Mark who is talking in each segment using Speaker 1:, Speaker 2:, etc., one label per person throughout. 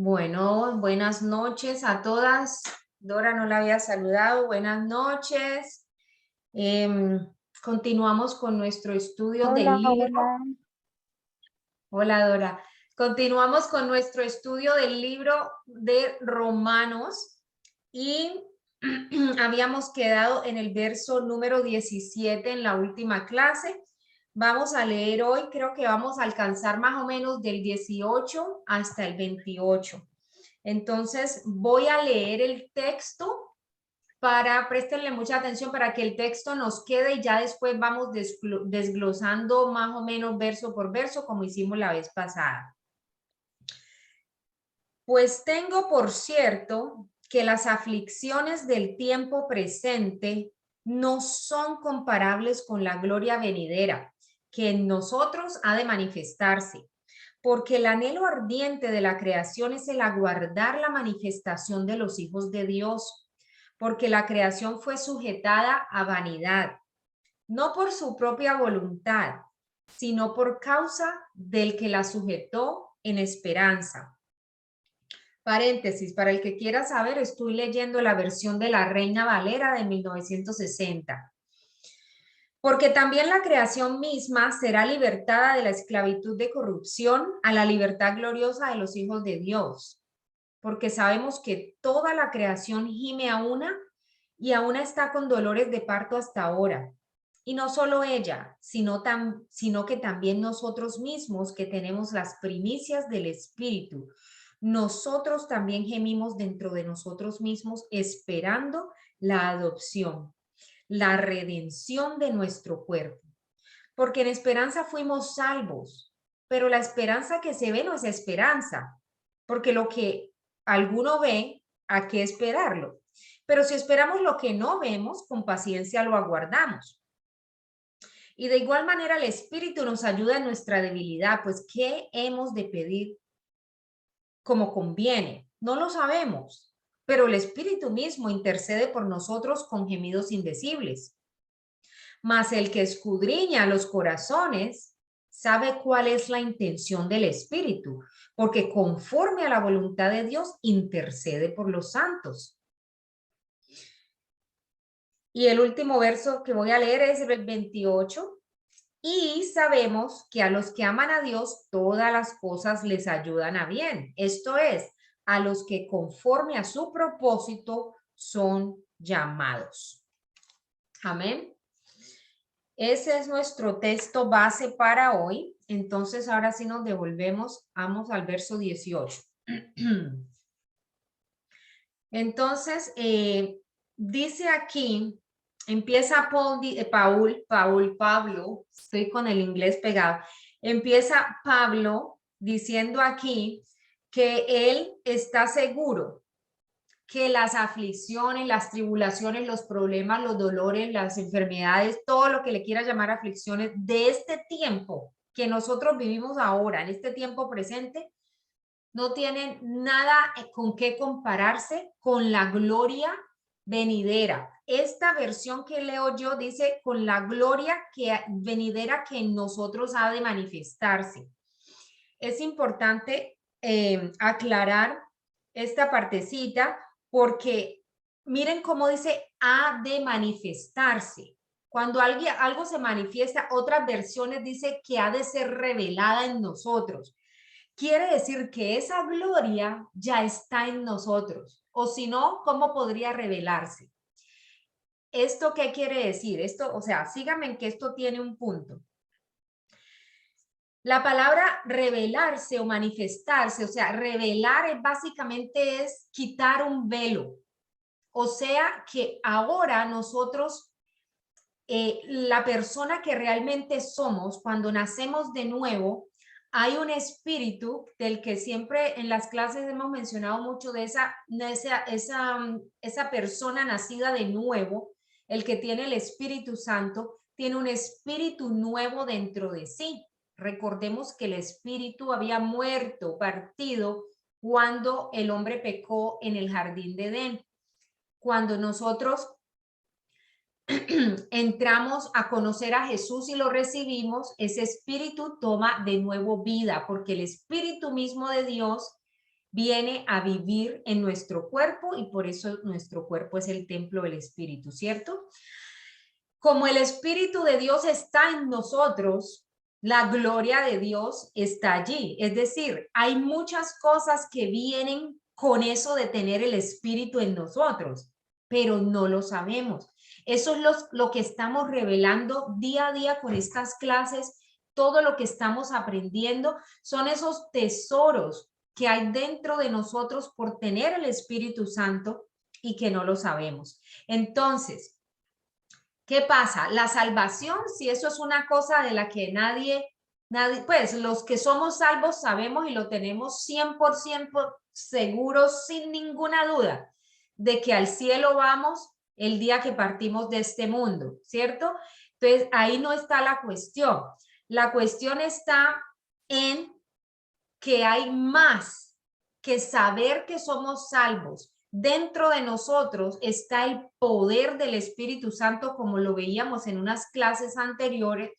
Speaker 1: Bueno, buenas noches a todas. Dora no la había saludado. Buenas noches. Em, Continuamos con nuestro estudio del
Speaker 2: Hola,
Speaker 1: libro.
Speaker 2: hola.
Speaker 1: Hola, Dora. Continuamos con nuestro estudio del libro de Romanos y habíamos quedado en el verso número 17 en la última clase. Vamos a leer hoy, creo que vamos a alcanzar más o menos del 18 hasta el 28. Entonces, voy a leer el texto préstenle mucha atención para que el texto nos quede y ya después vamos desglosando más o menos verso por verso como hicimos la vez pasada. Pues tengo por cierto que las aflicciones del tiempo presente no son comparables con la gloria venidera que en nosotros ha de manifestarse, porque el anhelo ardiente de la creación es el aguardar la manifestación de los hijos de Dios, porque la creación fue sujetada a vanidad, no por su propia voluntad, sino por causa del que la sujetó en esperanza. Paréntesis, para el que quiera saber, estoy leyendo la versión de la Reina Valera de 1960. Porque también la creación misma será libertada de la esclavitud de corrupción a la libertad gloriosa de los hijos de Dios. Porque sabemos que toda la creación gime a una y a una está con dolores de parto hasta ahora. Y no solo ella, sino que también nosotros mismos que tenemos las primicias del Espíritu. Nosotros también gemimos dentro de nosotros mismos esperando la adopción, la redención de nuestro cuerpo. Porque en esperanza fuimos salvos, pero la esperanza que se ve no es esperanza, porque lo que alguno ve, ¿a qué esperarlo? Pero si esperamos lo que no vemos, con paciencia lo aguardamos. Y de igual manera el Espíritu nos ayuda en nuestra debilidad, pues ¿qué hemos de pedir como conviene? No lo sabemos, pero el Espíritu mismo intercede por nosotros con gemidos indecibles. Mas el que escudriña los corazones sabe cuál es la intención del Espíritu, porque conforme a la voluntad de Dios intercede por los santos. Y el último verso que voy a leer es el 28. Y sabemos que a los que aman a Dios, todas las cosas les ayudan a bien. Esto es, a los que conforme a su propósito son llamados. Amén. Ese es nuestro texto base para hoy. Entonces, ahora sí nos devolvemos, vamos al verso 18. Entonces, dice aquí, empieza Pablo, estoy con el inglés pegado, empieza Pablo diciendo aquí que él está seguro que las aflicciones, las tribulaciones, los problemas, los dolores, las enfermedades, todo lo que le quiera llamar aflicciones de este tiempo que nosotros vivimos ahora, en este tiempo presente, no tienen nada con qué compararse con la gloria venidera. Esta versión que leo yo dice con la gloria venidera que en nosotros ha de manifestarse. Es importante aclarar esta partecita porque miren cómo dice ha de manifestarse. Cuando algo se manifiesta, otras versiones dice que ha de ser revelada en nosotros. Quiere decir que esa gloria ya está en nosotros. O si no, ¿cómo podría revelarse? ¿Esto qué quiere decir? Esto, o sea, síganme en que esto tiene un punto. La palabra revelarse o manifestarse, o sea, revelar es básicamente es quitar un velo. O sea, que ahora nosotros, la persona que realmente somos, cuando nacemos de nuevo, hay un espíritu del que siempre en las clases hemos mencionado mucho de esa persona nacida de nuevo, el que tiene el Espíritu Santo, tiene un espíritu nuevo dentro de sí. Recordemos que el espíritu había muerto, partido, cuando el hombre pecó en el jardín de Edén. Cuando nosotros entramos a conocer a Jesús y lo recibimos, ese espíritu toma de nuevo vida, porque el espíritu mismo de Dios viene a vivir en nuestro cuerpo y por eso nuestro cuerpo es el templo del Espíritu, ¿cierto? Como el Espíritu de Dios está en nosotros, la gloria de Dios está allí. Es decir, hay muchas cosas que vienen con eso de tener el Espíritu en nosotros, pero no lo sabemos. Eso es lo que estamos revelando día a día con estas clases. Todo lo que estamos aprendiendo son esos tesoros que hay dentro de nosotros por tener el Espíritu Santo y que no lo sabemos. Entonces, ¿qué pasa? La salvación, si eso es una cosa de la que nadie, pues los que somos salvos sabemos y lo tenemos 100% seguros, sin ninguna duda, de que al cielo vamos el día que partimos de este mundo, ¿cierto? Entonces, ahí no está la cuestión. La cuestión está en que hay más que saber que somos salvos. Dentro de nosotros está el poder del Espíritu Santo, como lo veíamos en unas clases anteriores,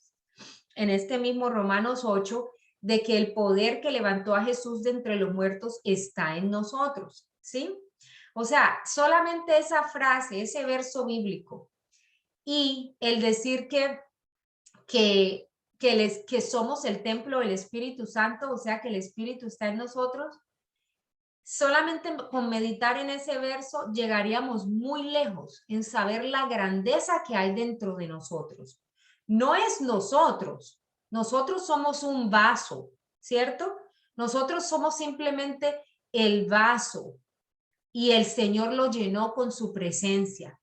Speaker 1: en este mismo Romanos 8, de que el poder que levantó a Jesús de entre los muertos está en nosotros, ¿sí? O sea, solamente esa frase, ese verso bíblico y el decir que somos el templo del Espíritu Santo, o sea, que el Espíritu está en nosotros, solamente con meditar en ese verso llegaríamos muy lejos en saber la grandeza que hay dentro de nosotros. No es nosotros, nosotros somos un vaso, ¿cierto? Nosotros somos simplemente el vaso y el Señor lo llenó con su presencia.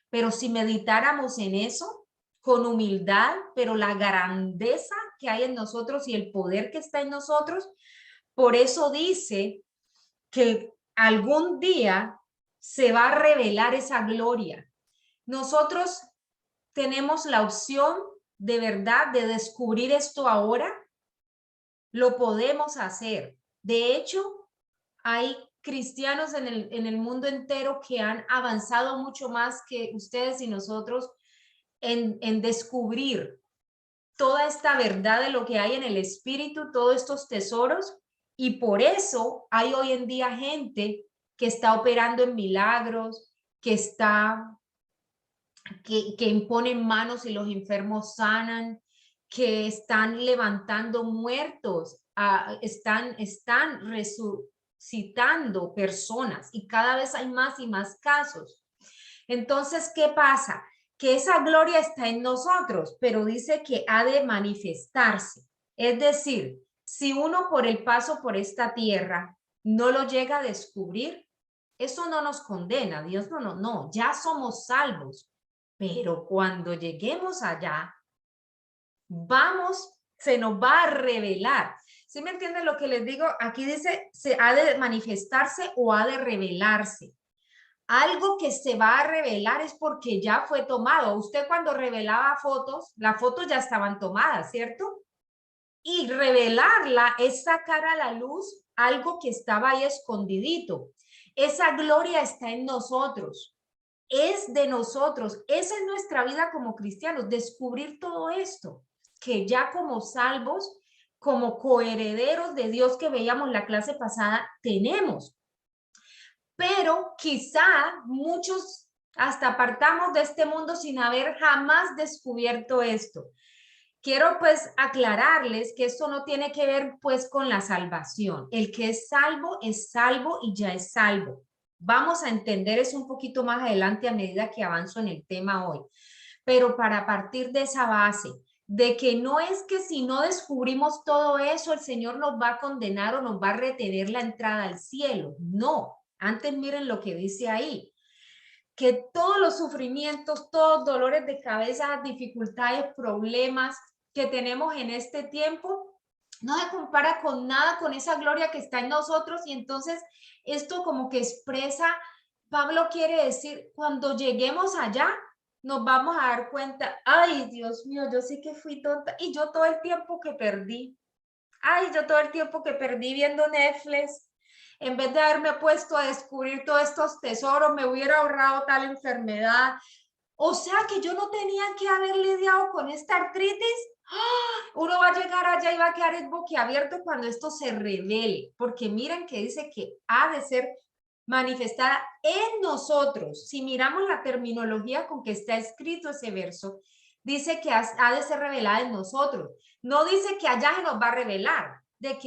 Speaker 1: Pero si meditáramos en eso, con humildad, pero la grandeza que hay en nosotros y el poder que está en nosotros, por eso dice que algún día se va a revelar esa gloria. Nosotros tenemos la opción de verdad de descubrir esto ahora. Lo podemos hacer. De hecho, hay cristianos en el mundo entero que han avanzado mucho más que ustedes y nosotros en descubrir toda esta verdad de lo que hay en el espíritu, todos estos tesoros, y por eso hay hoy en día gente que está operando en milagros, que imponen manos y los enfermos sanan, que están levantando muertos, están resucitando personas y cada vez hay más y más casos. Entonces, ¿qué pasa? Que esa gloria está en nosotros, pero dice que ha de manifestarse. Es decir, si uno por el paso por esta tierra no lo llega a descubrir, eso no nos condena. Dios no, ya somos salvos. Pero cuando lleguemos allá, se nos va a revelar. ¿Sí me entienden lo que les digo? Aquí dice, se ha de manifestarse o ha de revelarse. Algo que se va a revelar es porque ya fue tomado. Usted cuando revelaba fotos, las fotos ya estaban tomadas, ¿cierto? Y revelarla es sacar a la luz algo que estaba ahí escondidito. Esa gloria está en nosotros, es de nosotros. Esa es nuestra vida como cristianos, descubrir todo esto, que ya como salvos, como coherederos de Dios que veíamos la clase pasada, tenemos. Pero quizá muchos hasta apartamos de este mundo sin haber jamás descubierto esto. Quiero pues aclararles que esto no tiene que ver pues con la salvación. El que es salvo y ya es salvo. Vamos a entender eso un poquito más adelante a medida que avanzo en el tema hoy. Pero para partir de esa base, de que no es que si no descubrimos todo eso, el Señor nos va a condenar o nos va a retener la entrada al cielo. No, antes miren lo que dice ahí, que todos los sufrimientos, todos dolores de cabeza, dificultades, problemas que tenemos en este tiempo, no se compara con nada con esa gloria que está en nosotros. Y entonces esto como que expresa, Pablo quiere decir, cuando lleguemos allá, nos vamos a dar cuenta, ay, Dios mío, yo sí que fui tonta y yo todo el tiempo que perdí, ay, yo todo el tiempo que perdí viendo Netflix, en vez de haberme puesto a descubrir todos estos tesoros, me hubiera ahorrado tal enfermedad. O sea que yo no tenía que haber lidiado con esta artritis. Uno va a llegar allá y va a quedar boquiabierto cuando esto se revele, porque miren que dice que ha de ser manifestada en nosotros. Si miramos la terminología con que está escrito ese verso, dice que ha de ser revelada en nosotros. No dice que allá se nos va a revelar, de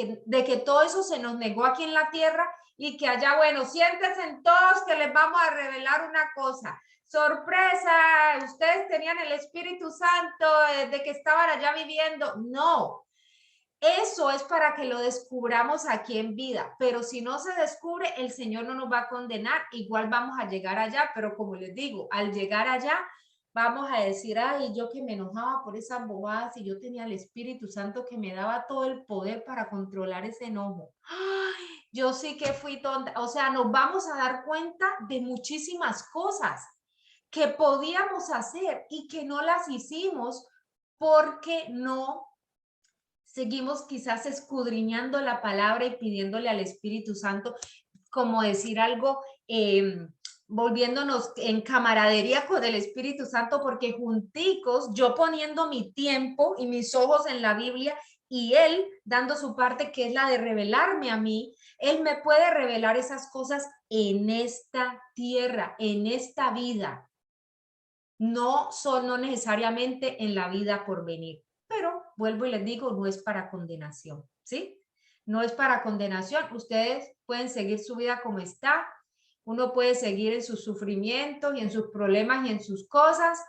Speaker 1: que todo eso se nos negó aquí en la tierra y que allá, bueno, siéntense en todos que les vamos a revelar una cosa. Sorpresa, ustedes tenían el Espíritu Santo de que estaban allá viviendo. No, eso es para que lo descubramos aquí en vida, pero si no se descubre, el Señor no nos va a condenar, igual vamos a llegar allá, pero como les digo, al llegar allá, vamos a decir, ay, yo que me enojaba por esas bobadas y yo tenía el Espíritu Santo que me daba todo el poder para controlar ese enojo. Ay, yo sí que fui tonta, o sea, nos vamos a dar cuenta de muchísimas cosas que podíamos hacer y que no las hicimos porque no seguimos quizás escudriñando la palabra y pidiéndole al Espíritu Santo, como decir algo, volviéndonos en camaradería con el Espíritu Santo, porque junticos, yo poniendo mi tiempo y mis ojos en la Biblia y él dando su parte, que es la de revelarme a mí, él me puede revelar esas cosas en esta tierra, en esta vida. No son no necesariamente en la vida por venir, pero vuelvo y les digo, no es para condenación, ¿sí? No es para condenación, ustedes pueden seguir su vida como está, uno puede seguir en sus sufrimientos y en sus problemas y en sus cosas.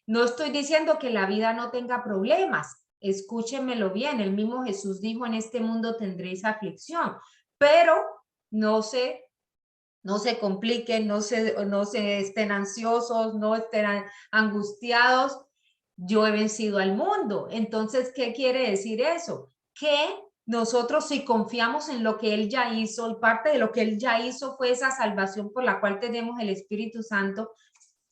Speaker 1: No estoy diciendo que la vida no tenga problemas, escúchenmelo bien, el mismo Jesús dijo, en este mundo tendréis aflicción, pero no se compliquen, no se estén ansiosos, no estén angustiados. Yo he vencido al mundo. Entonces, ¿qué quiere decir eso? Que nosotros si confiamos en lo que Él ya hizo, y parte de lo que Él ya hizo fue esa salvación por la cual tenemos el Espíritu Santo,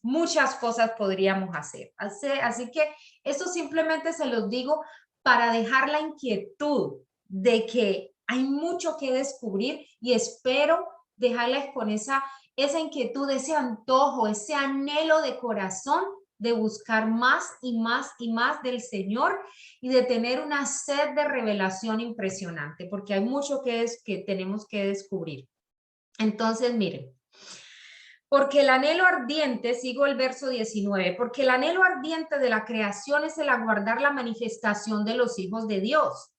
Speaker 1: muchas cosas podríamos hacer. Así que esto simplemente se los digo para dejar la inquietud de que hay mucho que descubrir y espero dejarles con esa inquietud, ese antojo, ese anhelo de corazón de buscar más y más y más del Señor y de tener una sed de revelación impresionante, porque hay mucho que tenemos que descubrir. Entonces, miren, porque el anhelo ardiente, sigo el verso 19, porque el anhelo ardiente de la creación es el aguardar la manifestación de los hijos de Dios.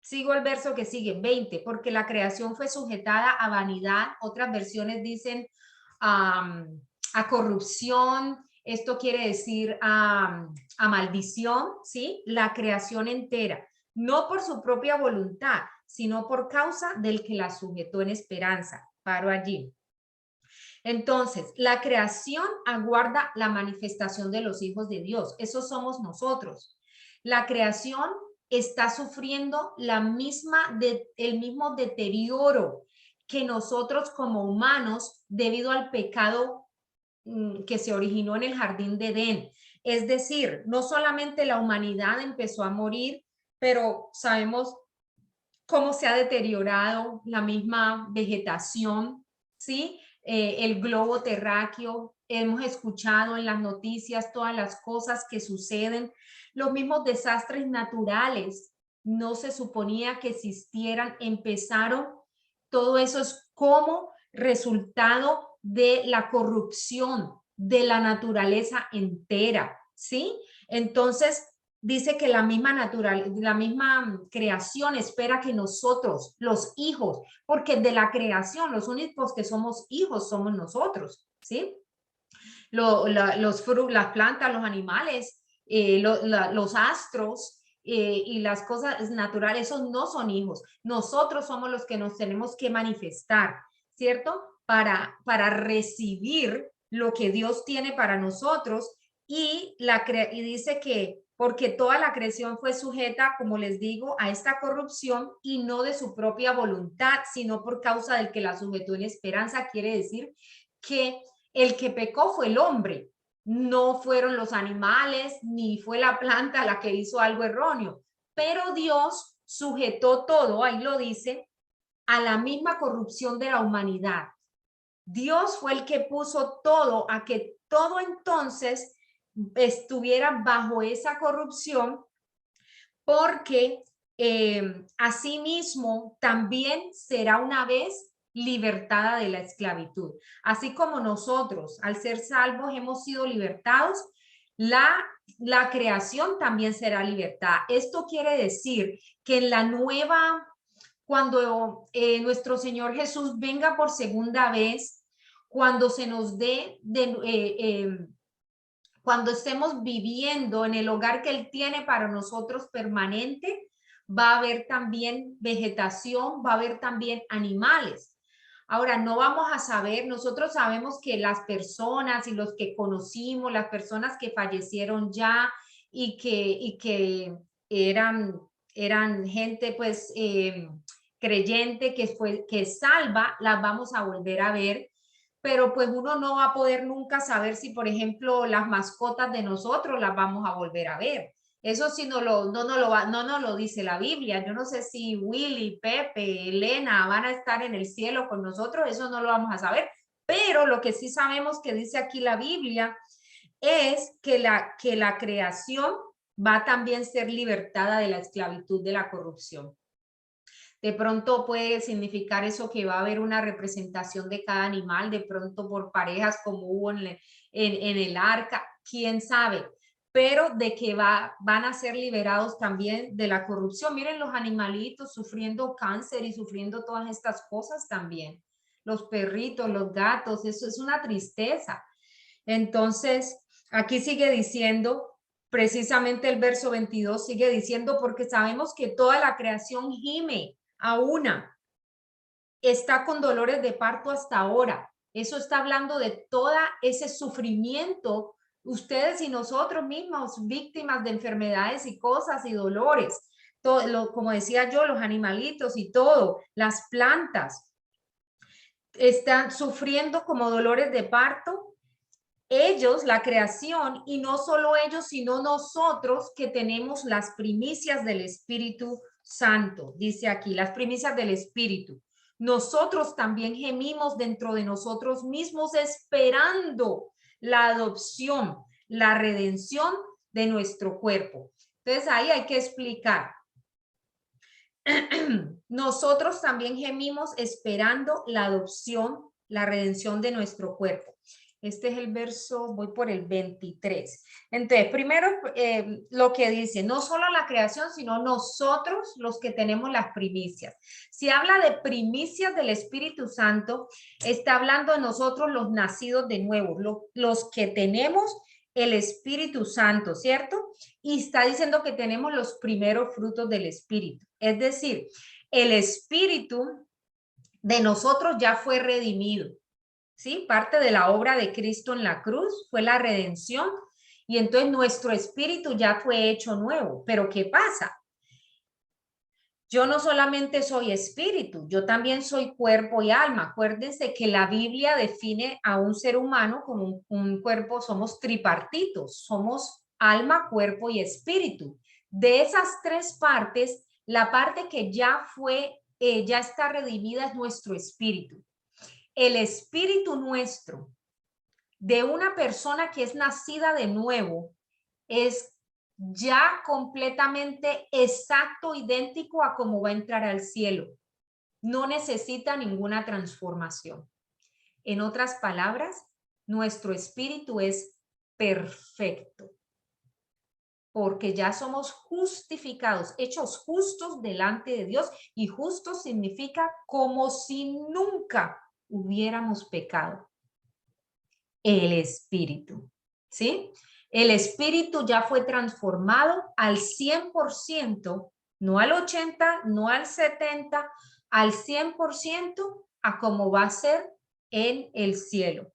Speaker 1: Sigo el verso que sigue, 20, porque la creación fue sujetada a vanidad, otras versiones dicen a corrupción, esto quiere decir a maldición, ¿sí? La creación entera, no por su propia voluntad, sino por causa del que la sujetó en esperanza. Paro allí. Entonces, la creación aguarda la manifestación de los hijos de Dios. Eso somos nosotros. La creación está sufriendo el mismo deterioro que nosotros como humanos debido al pecado que se originó en el jardín de Edén. Es decir, no solamente la humanidad empezó a morir, pero sabemos cómo se ha deteriorado la misma vegetación, ¿sí? El globo terráqueo, hemos escuchado en las noticias todas las cosas que suceden, los mismos desastres naturales, no se suponía que existieran, empezaron, todo eso es como resultado de la corrupción de la naturaleza entera, ¿sí? Entonces, dice que la misma creación espera que nosotros, los hijos, porque de la creación, los únicos que somos hijos somos nosotros, ¿sí? Las plantas, los animales, los astros y las cosas naturales, esos no son hijos. Nosotros somos los que nos tenemos que manifestar, ¿cierto? Para recibir lo que Dios tiene para nosotros y dice que porque toda la creación fue sujeta, como les digo, a esta corrupción y no de su propia voluntad, sino por causa del que la sujetó en esperanza. Quiere decir que el que pecó fue el hombre, no fueron los animales, ni fue la planta la que hizo algo erróneo, pero Dios sujetó todo, ahí lo dice, a la misma corrupción de la humanidad. Dios fue el que puso todo a que todo entonces estuviera bajo esa corrupción, porque asimismo también será una vez libertada de la esclavitud. Así como nosotros, al ser salvos, hemos sido libertados, la creación también será libertada. Esto quiere decir que en la nueva, cuando nuestro Señor Jesús venga por segunda vez, cuando se nos dé cuando estemos viviendo en el hogar que Él tiene para nosotros permanente, va a haber también vegetación, va a haber también animales. Ahora, no vamos a saber, nosotros sabemos que las personas y los que conocimos, las personas que fallecieron ya y que eran gente pues creyente que salva, las vamos a volver a ver, pero pues uno no va a poder nunca saber si, por ejemplo, las mascotas de nosotros las vamos a volver a ver. Eso sí no nos lo dice la Biblia. Yo no sé si Willy, Pepe, Elena van a estar en el cielo con nosotros, eso no lo vamos a saber. Pero lo que sí sabemos que dice aquí la Biblia es que la creación va a también ser libertada de la esclavitud de la corrupción. De pronto puede significar eso que va a haber una representación de cada animal, de pronto por parejas como hubo en el arca, quién sabe, pero de que van a ser liberados también de la corrupción. Miren los animalitos sufriendo cáncer y sufriendo todas estas cosas también. Los perritos, los gatos, eso es una tristeza. Entonces, aquí sigue diciendo, precisamente el verso 22 sigue diciendo, porque sabemos que toda la creación gime a una, está con dolores de parto hasta ahora. Eso está hablando de todo ese sufrimiento, ustedes y nosotros mismos, víctimas de enfermedades y cosas y dolores. Todo, como decía yo, los animalitos y todo, las plantas están sufriendo como dolores de parto. Ellos, la creación, y no solo ellos, sino nosotros que tenemos las primicias del Espíritu Santo, dice aquí, las primicias del Espíritu. Nosotros también gemimos dentro de nosotros mismos esperando la adopción, la redención de nuestro cuerpo. Entonces ahí hay que explicar. Nosotros también gemimos esperando la adopción, la redención de nuestro cuerpo. Este es el verso, voy por el 23. Entonces, primero lo que dice, no solo la creación, sino nosotros los que tenemos las primicias. Si habla de primicias del Espíritu Santo, está hablando de nosotros los nacidos de nuevo, los que tenemos el Espíritu Santo, ¿cierto? Y está diciendo que tenemos los primeros frutos del Espíritu. Es decir, el Espíritu de nosotros ya fue redimido. ¿Sí? Parte de la obra de Cristo en la cruz fue la redención y entonces nuestro espíritu ya fue hecho nuevo. Pero ¿qué pasa? Yo no solamente soy espíritu, yo también soy cuerpo y alma. Acuérdense que la Biblia define a un ser humano como un cuerpo, somos tripartitos, somos alma, cuerpo y espíritu. De esas tres partes, la parte que ya ya está redimida es nuestro espíritu. El espíritu nuestro de una persona que es nacida de nuevo es ya completamente exacto, idéntico a cómo va a entrar al cielo. No necesita ninguna transformación. En otras palabras, nuestro espíritu es perfecto, porque ya somos justificados, hechos justos delante de Dios, y justo significa como si nunca hubiéramos pecado. El espíritu, ¿sí? El espíritu ya fue transformado al 100%, no al 80%, no al 70%, al 100% a como va a ser en el cielo.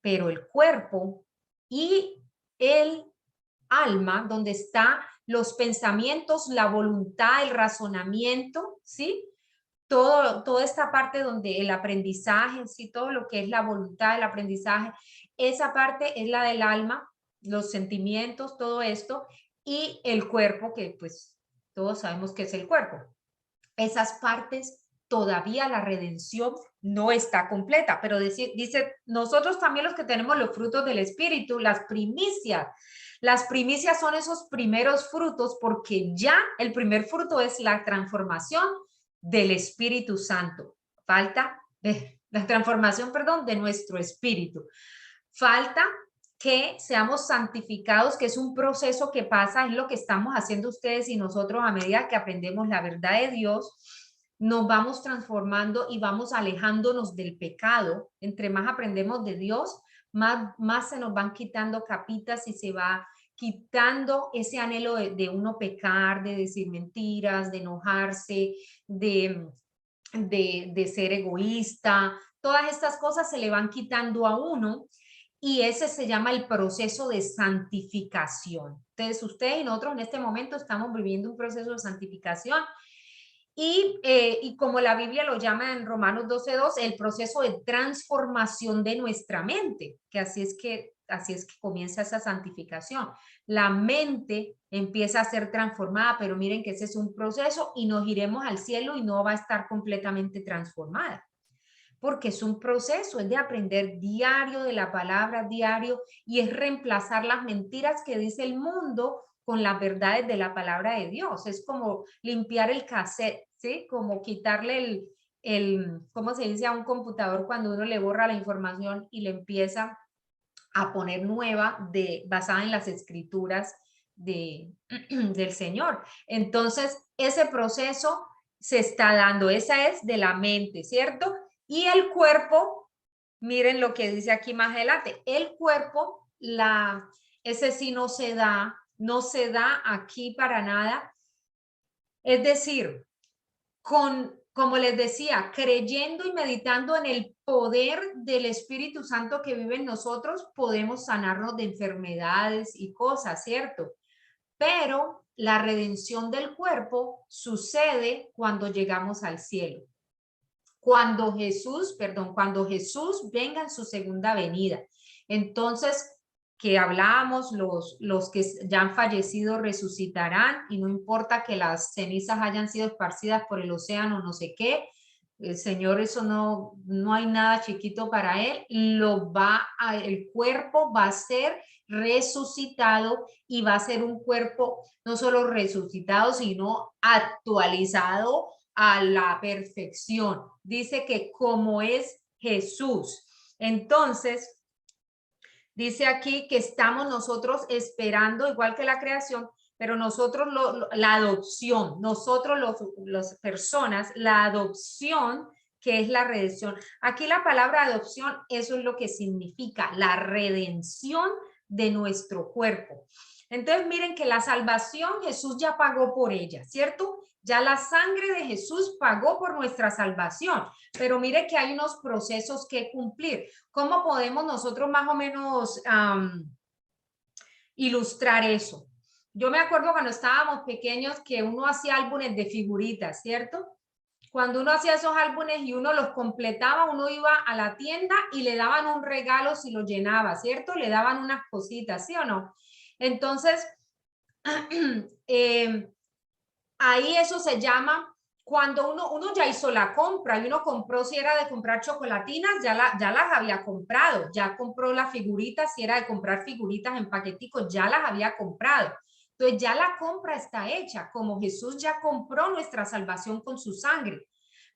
Speaker 1: Pero el cuerpo y el alma, donde están los pensamientos, la voluntad, el razonamiento, ¿sí? Toda esta parte donde el aprendizaje, sí, todo lo que es la voluntad, el aprendizaje, esa parte es la del alma, los sentimientos, todo esto, y el cuerpo, que pues todos sabemos que es el cuerpo. Esas partes todavía la redención no está completa. Pero dice, nosotros también los que tenemos los frutos del Espíritu, las primicias son esos primeros frutos, porque ya el primer fruto es la transformación del Espíritu Santo. Falta la transformación, perdón, de nuestro espíritu. Falta que seamos santificados, que es un proceso que pasa, es lo que estamos haciendo ustedes y nosotros a medida que aprendemos la verdad de Dios, nos vamos transformando y vamos alejándonos del pecado. Entre más aprendemos de Dios, más se nos van quitando capitas y se va quitando ese anhelo de uno pecar, de decir mentiras, de enojarse, de ser egoísta. Todas estas cosas se le van quitando a uno y ese se llama el proceso de santificación. Entonces, ustedes y nosotros en este momento estamos viviendo un proceso de santificación y como la Biblia lo llama en Romanos 12:2, el proceso de transformación de nuestra mente, que así es que comienza esa santificación. La mente empieza a ser transformada, pero miren que ese es un proceso y nos iremos al cielo y no va a estar completamente transformada, porque es un proceso, es de aprender diario de la palabra diario y es reemplazar las mentiras que dice el mundo con las verdades de la palabra de Dios. Es como limpiar el cassette, ¿sí? Como quitarle ¿cómo se dice? A un computador cuando uno le borra la información y le empieza a poner nueva basada en las escrituras del Señor. Entonces, ese proceso se está dando, esa es de la mente, ¿cierto? Y el cuerpo, miren lo que dice aquí más adelante, el cuerpo, ese sí no se da aquí para nada. Es decir, como les decía, creyendo y meditando en el poder del Espíritu Santo que vive en nosotros, podemos sanarnos de enfermedades y cosas, ¿cierto? Pero la redención del cuerpo sucede cuando llegamos al cielo. Cuando Jesús venga en su segunda venida. Entonces, que hablábamos, los que ya han fallecido resucitarán y no importa que las cenizas hayan sido esparcidas por el océano, no sé qué, el Señor, eso no hay nada chiquito para él, el cuerpo va a ser resucitado y va a ser un cuerpo no solo resucitado, sino actualizado a la perfección. Dice que como es Jesús. Entonces, dice aquí que estamos nosotros esperando, igual que la creación, pero nosotros la adopción, nosotros las personas, la adopción, que es la redención. Aquí la palabra adopción, eso es lo que significa, la redención de nuestro cuerpo. Entonces miren que la salvación Jesús ya pagó por ella, ¿cierto? Ya la sangre de Jesús pagó por nuestra salvación, pero mire que hay unos procesos que cumplir. ¿Cómo podemos nosotros más o menos ilustrar eso? Yo me acuerdo cuando estábamos pequeños que uno hacía álbumes de figuritas, ¿cierto? Cuando uno hacía esos álbumes y uno los completaba, uno iba a la tienda y le daban un regalo si lo llenaba, ¿cierto? Le daban unas cositas, ¿sí o no? Entonces, ahí eso se llama cuando uno ya hizo la compra y uno compró, si era de comprar chocolatinas, ya las había comprado, ya compró las figuritas, si era de comprar figuritas en paqueticos, ya las había comprado. Entonces ya la compra está hecha, como Jesús ya compró nuestra salvación con su sangre.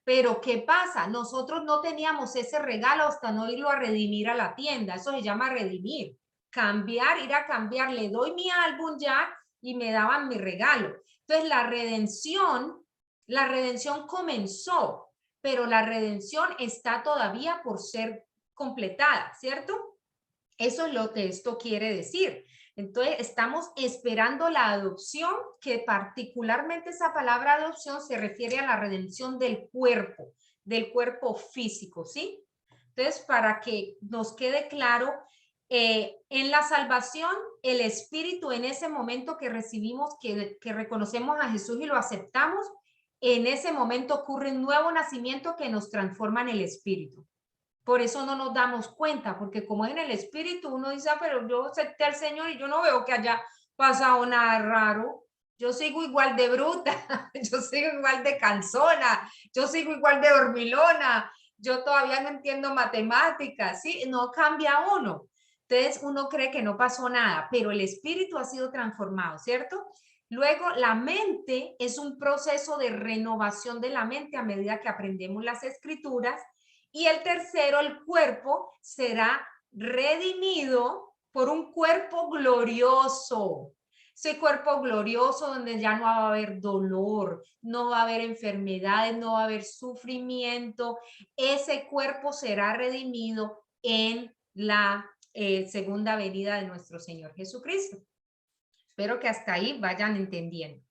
Speaker 1: Pero ¿qué pasa? Nosotros no teníamos ese regalo hasta no irlo a redimir a la tienda. Eso se llama redimir. Cambiar, ir a cambiar. Le doy mi álbum ya y me daban mi regalo. Entonces la redención comenzó, pero la redención está todavía por ser completada, ¿cierto? Eso es lo que esto quiere decir. Entonces, estamos esperando la adopción, que particularmente esa palabra adopción se refiere a la redención del cuerpo físico, ¿sí? Entonces, para que nos quede claro, en la salvación, el Espíritu en ese momento que recibimos, que reconocemos a Jesús y lo aceptamos, en ese momento ocurre un nuevo nacimiento que nos transforma en el Espíritu. Por eso no nos damos cuenta, porque como es en el Espíritu, uno dice, pero yo acepté al Señor y yo no veo que haya pasado nada raro. yo sigo igual de bruta, yo sigo igual de cansona, yo sigo igual de dormilona, yo todavía no entiendo matemáticas, ¿sí? No cambia uno. Entonces uno cree que no pasó nada, pero el espíritu ha sido transformado, ¿cierto? Luego, la mente es un proceso de renovación de la mente a medida que aprendemos las escrituras. Y el tercero, el cuerpo, será redimido por un cuerpo glorioso. Ese cuerpo glorioso donde ya no va a haber dolor, no va a haber enfermedades, no va a haber sufrimiento. Ese cuerpo será redimido en la segunda venida de nuestro Señor Jesucristo. Espero que hasta ahí vayan entendiendo.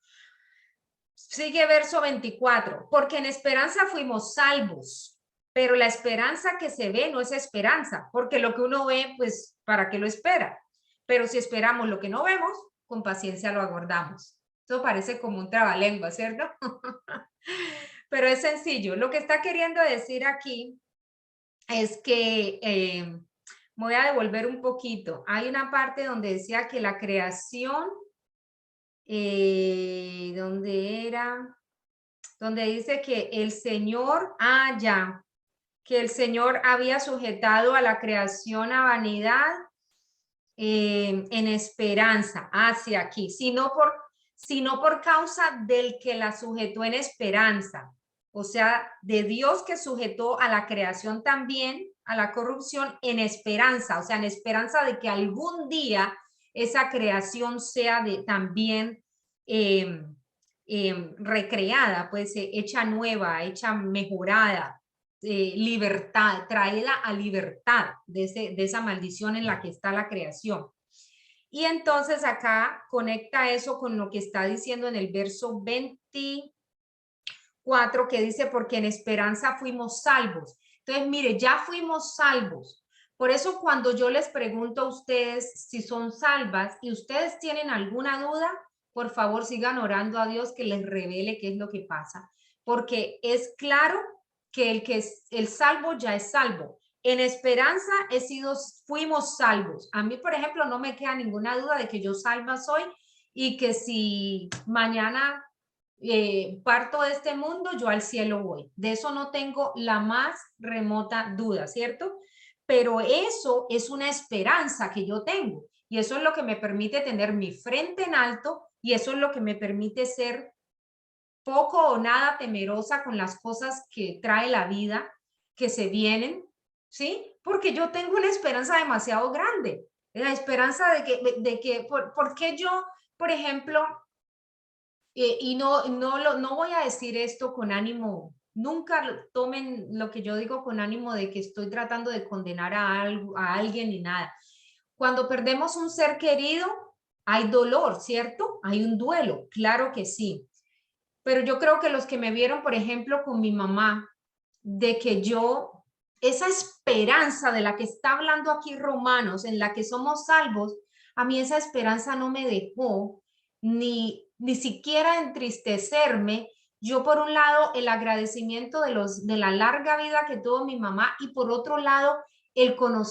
Speaker 1: Sigue verso 24, porque en esperanza fuimos salvos, pero la esperanza que se ve no es esperanza, porque lo que uno ve, pues, ¿para qué lo espera? Pero si esperamos lo que no vemos, con paciencia lo aguardamos. Eso parece como un trabalengua, ¿cierto? Pero es sencillo. Lo que está queriendo decir aquí es que voy a devolver un poquito. Hay una parte donde decía que la creación, ¿dónde era? Donde dice que el Señor, ya, que el Señor había sujetado a la creación a vanidad en esperanza, hacia aquí, sino por causa del que la sujetó en esperanza, o sea, de Dios que sujetó a la creación también, a la corrupción en esperanza, o sea, en esperanza de que algún día esa creación sea también recreada, pues hecha nueva, hecha mejorada, libertad, traída a libertad de esa maldición en la que está la creación. Y entonces acá conecta eso con lo que está diciendo en el verso 24, que dice, porque en esperanza fuimos salvos. Entonces, mire, ya fuimos salvos. Por eso cuando yo les pregunto a ustedes si son salvas y ustedes tienen alguna duda, por favor sigan orando a Dios que les revele qué es lo que pasa. Porque es claro que el que es el salvo ya es salvo. En esperanza fuimos salvos. A mí, por ejemplo, no me queda ninguna duda de que yo salva soy y que si mañana parto de este mundo, yo al cielo voy. De eso no tengo la más remota duda, ¿cierto? Pero eso es una esperanza que yo tengo y eso es lo que me permite tener mi frente en alto y eso es lo que me permite ser poco o nada temerosa con las cosas que trae la vida, que se vienen, ¿sí? Porque yo tengo una esperanza demasiado grande, la esperanza de que ¿por qué yo, por ejemplo, y no voy a decir esto con ánimo, nunca tomen lo que yo digo con ánimo de que estoy tratando de condenar a alguien ni nada. Cuando perdemos un ser querido, hay dolor, ¿cierto? Hay un duelo, claro que sí. Pero yo creo que los que me vieron, por ejemplo, con mi mamá, de que esa esperanza de la que está hablando aquí Romanos, en la que somos salvos, a mí esa esperanza no me dejó ni siquiera entristecerme. Yo, por un lado, el agradecimiento de la larga vida que tuvo mi mamá y por otro lado, el conocer